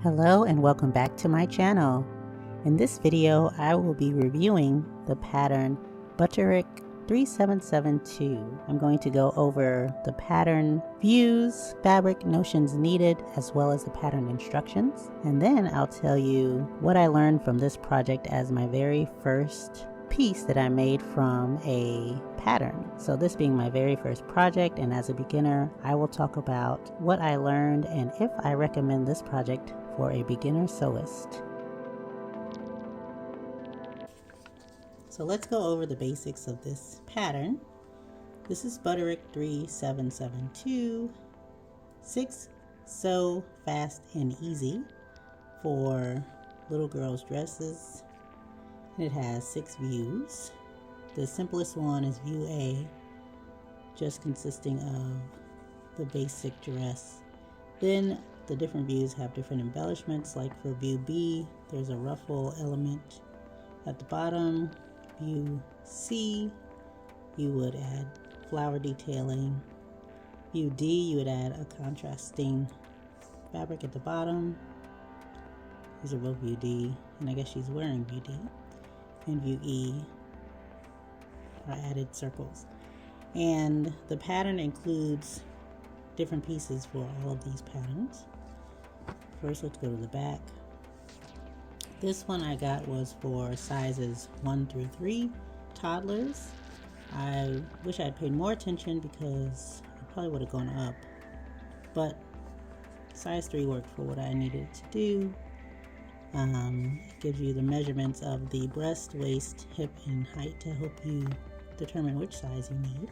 Hello and welcome back to my channel. In this video, I will be reviewing the pattern Butterick 3772. I'm going to go over the pattern views, fabric notions needed, as well as the pattern instructions. And then I'll tell you what I learned from this project as my very first piece that I made from a pattern. So this being my very first project, and as a beginner, I will talk about what I learned and if I recommend this project for a beginner sewist. So let's go over the basics of this pattern. This is Butterick 3772, 6 sew fast and easy for little girls' dresses. It has 6 views. The simplest one is view A, just consisting of the basic dress. Then the different views have different embellishments, like for view B, there's a ruffle element at the bottom. View C, you would add flower detailing. View D, you would add a contrasting fabric at the bottom. These are both view D, and I guess she's wearing view D. And view E are added circles. And the pattern includes different pieces for all of these patterns. First, let's go to the back. This one I got was for sizes 1 through 3 toddlers. I wish I had paid more attention because I probably would have gone up, but size 3 worked for what I needed to do. It gives you the measurements of the breast, waist, hip, and height to help you determine which size you need.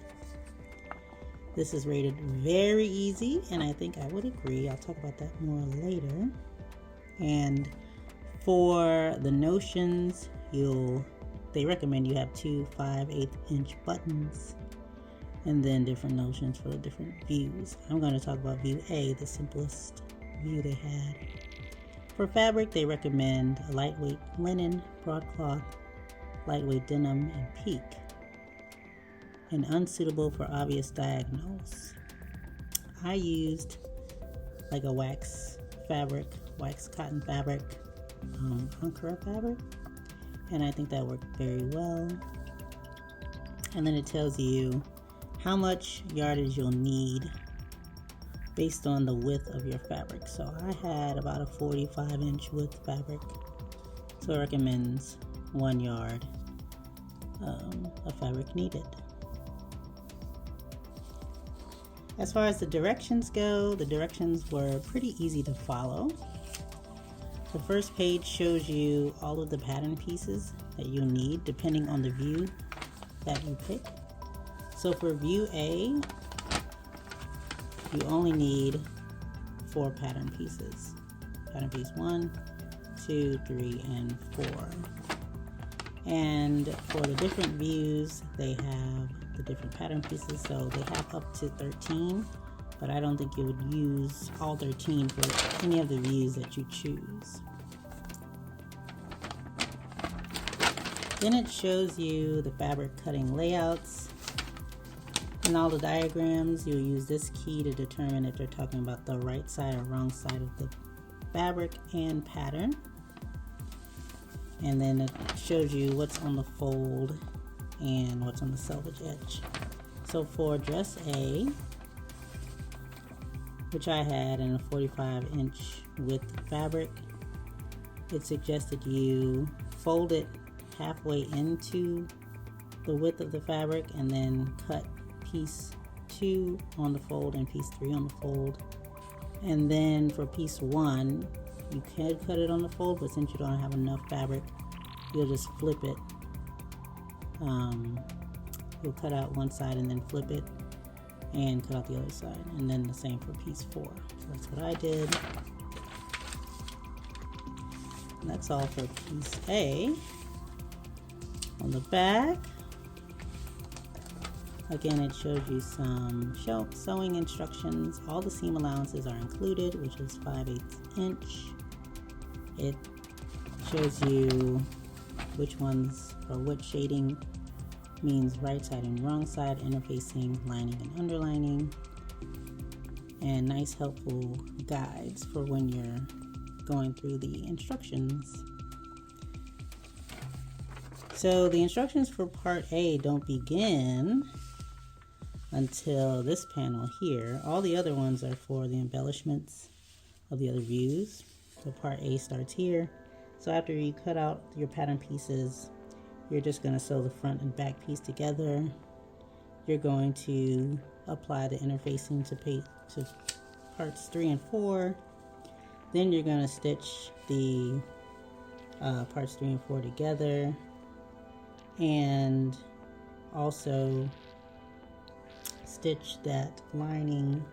This is rated very easy, and I think I would agree. I'll talk about that more later. And for the notions, they recommend you have 2 5/8 inch buttons, and then different notions for the different views. I'm going to talk about view A, the simplest view they had. For fabric, they recommend a lightweight linen, broadcloth, lightweight denim, and pique, and unsuitable for obvious diagonals. I used like a wax cotton fabric, Ankara fabric, and I think that worked very well. And then it tells you how much yardage you'll need based on the width of your fabric. So I had about a 45-inch width fabric, so it recommends 1 yard of fabric needed. As far as the directions go, the directions were pretty easy to follow. The first page shows you all of the pattern pieces that you'll need depending on the view that you pick. So for view A, you only need 4 pattern pieces. Pattern piece 1, 2, 3, and 4. And for the different views, they have the different pattern pieces, so they have up to 13, but I don't think you would use all 13 for any of the views that you choose. Then it shows you the fabric cutting layouts and all the diagrams. You'll use this key to determine if they're talking about the right side or wrong side of the fabric and pattern. And then it shows you what's on the fold and what's on the selvage edge. So for dress A, which I had in a 45-inch width fabric, it suggested you fold it halfway into the width of the fabric and then cut piece 2 on the fold and piece 3 on the fold. And then for piece 1, you can cut it on the fold, but since you don't have enough fabric, you'll just flip it. You'll cut out one side and then flip it and cut out the other side, and then the same for piece 4. So that's what I did. And that's all for piece A. On the back, again, it shows you some sewing instructions. All the seam allowances are included, which is 5/8 inch. It shows you which ones or what shading means right side and wrong side, interfacing, lining and underlining, and nice helpful guides for when you're going through the instructions. So the instructions for part A don't begin until this panel here. All the other ones are for the embellishments of the other views. So part A starts here. So after you cut out your pattern pieces, you're just going to sew the front and back piece together. You're going to apply the interfacing to parts 3 and 4. Then you're going to stitch the parts 3 and 4 together, and also stitch that lining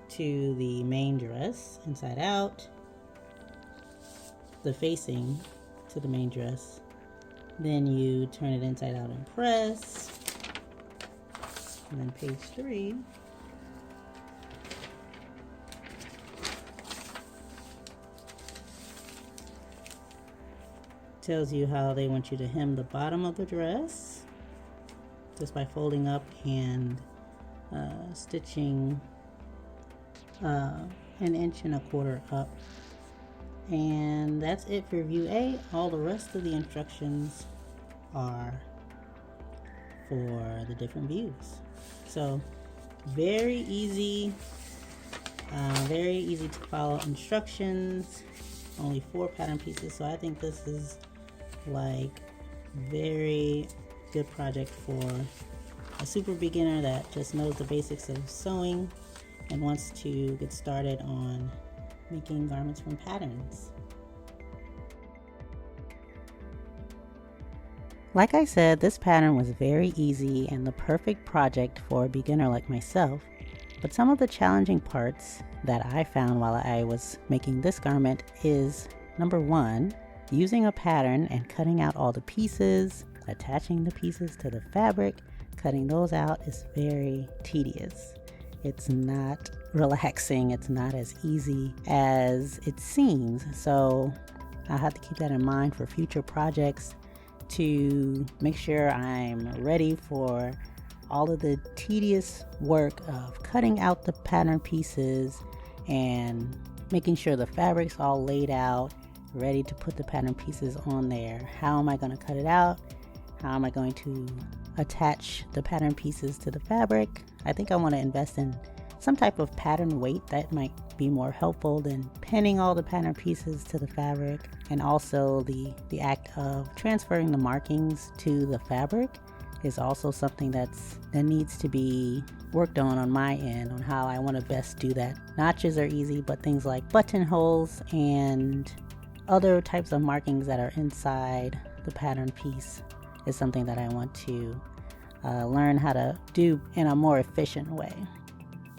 to the main dress inside out, the facing to the main dress. Then you turn it inside out and press. And then page 3 tells you how they want you to hem the bottom of the dress just by folding up and stitching 1.25 inches up. And that's it for view A. All the rest of the instructions are for the different views. So very easy to follow instructions. Only 4 pattern pieces, so I think this is like very good project for a super beginner that just knows the basics of sewing and wants to get started on making garments from patterns. Like I said, this pattern was very easy and the perfect project for a beginner like myself, but some of the challenging parts that I found while I was making this garment is, number 1, using a pattern and cutting out all the pieces, attaching the pieces to the fabric. Cutting those out is very tedious. It's not relaxing. It's not as easy as it seems. So I'll have to keep that in mind for future projects to make sure I'm ready for all of the tedious work of cutting out the pattern pieces and making sure the fabric's all laid out, ready to put the pattern pieces on there. How am I going to cut it out? How am I going to attach the pattern pieces to the fabric? I think I want to invest in some type of pattern weight that might be more helpful than pinning all the pattern pieces to the fabric, and also the act of transferring the markings to the fabric is also something that needs to be worked on my end on how I want to best do that. Notches are easy, but things like buttonholes and other types of markings that are inside the pattern piece is something that I want to learn how to do in a more efficient way.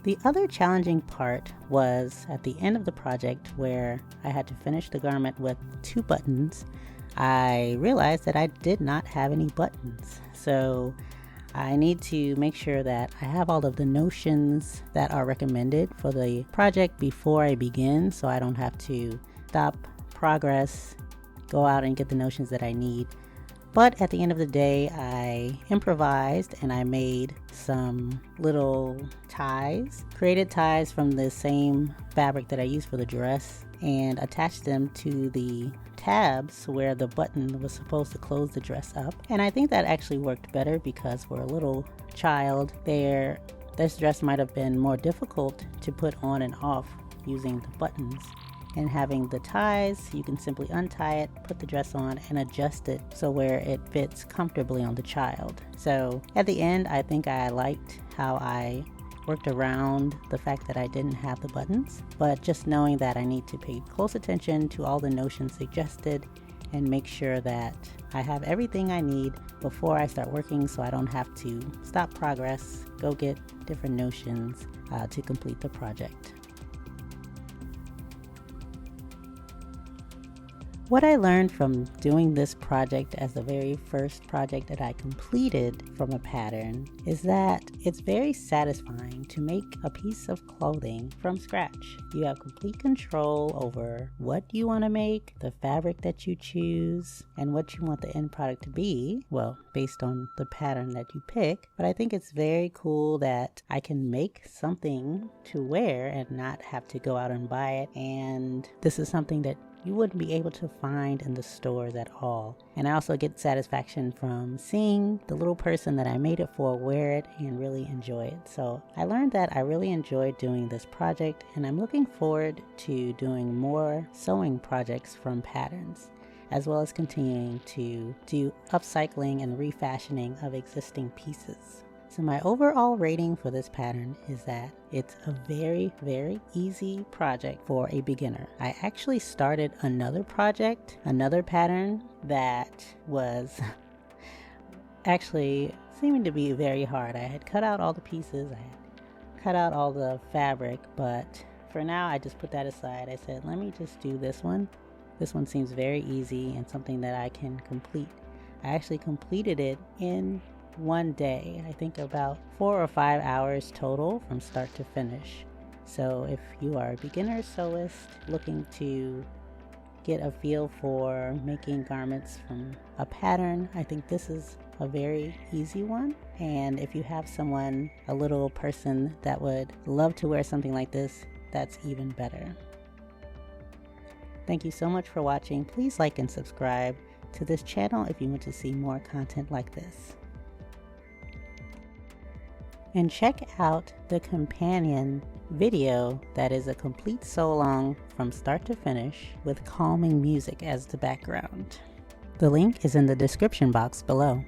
The other challenging part was at the end of the project where I had to finish the garment with 2 buttons. I realized that I did not have any buttons. So I need to make sure that I have all of the notions that are recommended for the project before I begin, so I don't have to stop progress, go out and get the notions that I need. But at the end of the day, I improvised and I made some little ties, created ties from the same fabric that I used for the dress, and attached them to the tabs where the button was supposed to close the dress up. And I think that actually worked better because for a little child there, this dress might have been more difficult to put on and off using the buttons. And having the ties, you can simply untie it, put the dress on, and adjust it so where it fits comfortably on the child. So at the end, I think I liked how I worked around the fact that I didn't have the buttons, but just knowing that I need to pay close attention to all the notions suggested and make sure that I have everything I need before I start working so I don't have to stop progress, go get different notions to complete the project. What I learned from doing this project as the very first project that I completed from a pattern is that it's very satisfying to make a piece of clothing from scratch. You have complete control over what you want to make, the fabric that you choose, and what you want the end product to be, well, based on the pattern that you pick. But I think it's very cool that I can make something to wear and not have to go out and buy it. And this is something that you wouldn't be able to find in the stores at all. And I also get satisfaction from seeing the little person that I made it for wear it and really enjoy it. So I learned that I really enjoyed doing this project, and I'm looking forward to doing more sewing projects from patterns, as well as continuing to do upcycling and refashioning of existing pieces. So my overall rating for this pattern is that it's a very, very easy project for a beginner. I actually started another project, another pattern that was actually seeming to be very hard. I had cut out all the pieces, I had cut out all the fabric, but for now I just put that aside. I said, let me just do this one. This one seems very easy and something that I can complete. I actually completed it in one day, I think about 4 or 5 hours total from start to finish. So if you are a beginner sewist looking to get a feel for making garments from a pattern, I think this is a very easy one. And if you have someone, a little person that would love to wear something like this, that's even better. Thank you so much for watching. Please like and subscribe to this channel if you want to see more content like this. And check out the companion video that is a complete sew-along from start to finish with calming music as the background. The link is in the description box below.